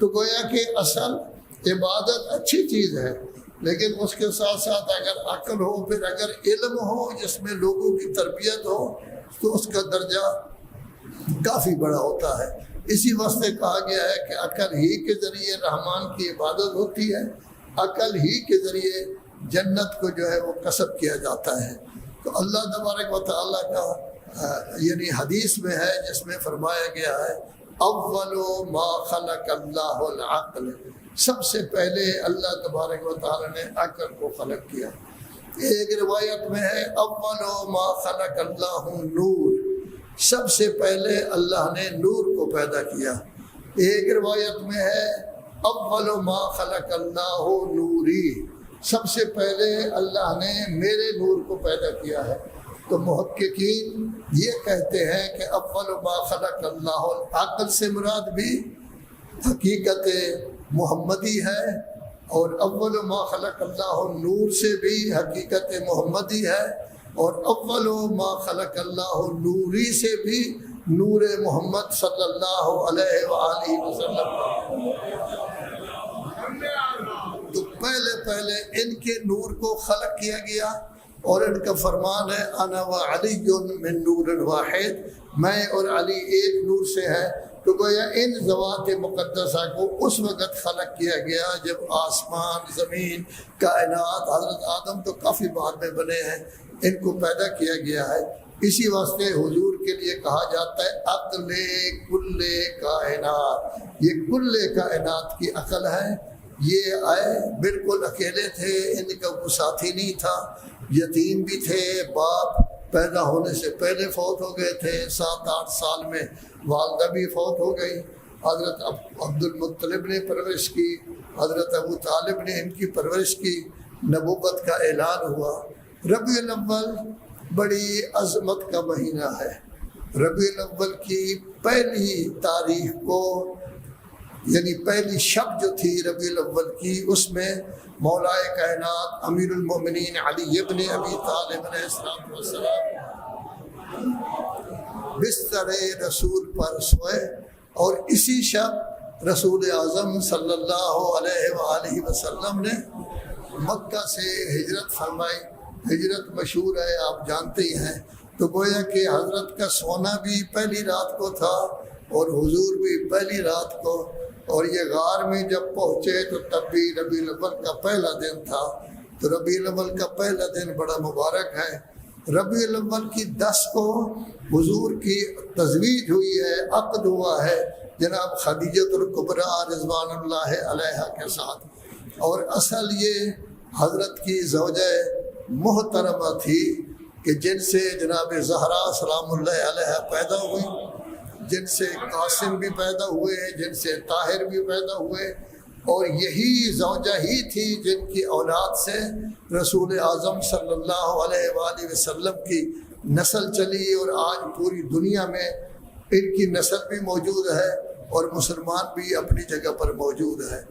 تو گویا کہ اصل عبادت اچھی چیز ہے، لیکن اس کے ساتھ ساتھ اگر عقل ہو، پھر اگر علم ہو جس میں لوگوں کی تربیت ہو، تو اس کا درجہ کافی بڑا ہوتا ہے۔ اسی واسطے کہا گیا ہے کہ عقل ہی کے ذریعے رحمان کی عبادت ہوتی ہے، عقل ہی کے ذریعے جنت کو جو ہے وہ کسب کیا جاتا ہے۔ تو اللہ تبارک و تعالیٰ کا یعنی حدیث میں ہے جس میں فرمایا گیا ہے اول ما خلق اللہ العقل، سب سے پہلے اللہ تبارک و تعالیٰ نے عقل کو خلق کیا۔ ایک روایت میں ہے اول ما خلق اللہ نور، سب سے پہلے اللہ نے نور کو پیدا کیا۔ ایک روایت میں ہے اول ما خلق اللہ نوری، سب سے پہلے اللہ نے میرے نور کو پیدا کیا ہے۔ تو محققین یہ کہتے ہیں کہ اول ما خلق اللہ عقل سے مراد بھی حقیقت محمدی ہے، اور اول ما خلق اللہ نور سے بھی حقیقت محمدی ہے، اور اول ما خلق اللہ نوری سے بھی نور محمد صلی اللہ علیہ وآلہ وسلم۔ تو پہلے ان کے نور کو خلق کیا گیا، اور ان کا فرمان ہے انا وعلی من نور واحد، میں اور علی ایک نور سے ہے۔ تو گویا ان ذوات مقدسہ کو اس وقت خلق کیا گیا جب آسمان، زمین، کائنات، حضرت آدم تو کافی بعد میں بنے ہیں، ان کو پیدا کیا گیا ہے۔ اسی واسطے حضور کے لیے کہا جاتا ہے عقل کل کائنات، یہ کل کائنات کی عقل ہے۔ یہ آئے بالکل اکیلے تھے، ان کا کوئی ساتھی نہیں تھا، یتیم بھی تھے، باپ پیدا ہونے سے پہلے فوت ہو گئے تھے، 7-8 سال میں والدہ بھی فوت ہو گئی۔ حضرت عبد المطلب نے پرورش کی، حضرت ابو طالب نے ان کی پرورش کی، نبوت کا اعلان ہوا۔ ربیع الاول بڑی عظمت کا مہینہ ہے۔ ربیع الاول کی پہلی تاریخ کو، یعنی پہلی شب جو تھی ربیع الاول کی، اس میں مولا کائنات امیر المومنین علی ابن ابی طالب علیہ السلام بستر رسول پر سوئے، اور اسی شب رسول اعظم صلی اللہ علیہ وآلہ وسلم نے مکہ سے ہجرت فرمائی۔ ہجرت مشہور ہے، آپ جانتے ہی ہیں۔ تو گویا کہ حضرت کا سونا بھی پہلی رات کو تھا، اور حضور بھی پہلی رات کو، اور یہ غار میں جب پہنچے تو تب بھی ربیع الاول کا پہلا دن تھا۔ تو ربیع الاول کا پہلا دن بڑا مبارک ہے۔ ربیع الاول کی 10 کو حضور کی تزویج ہوئی ہے، عقد ہوا ہے جناب خدیجۃ الکبریٰ رضوان اللہ علیہا کے ساتھ، اور اصل یہ حضرت کی زوجہ محترمہ تھی کہ جن سے جناب زہرا سلام اللہ علیہ پیدا ہوئی، جن سے قاسم بھی پیدا ہوئے، جن سے طاہر بھی پیدا ہوئے، اور یہی زوجہ ہی تھی جن کی اولاد سے رسول اعظم صلی اللہ علیہ وآلہ وسلم کی نسل چلی، اور آج پوری دنیا میں ان کی نسل بھی موجود ہے، اور مسلمان بھی اپنی جگہ پر موجود ہے۔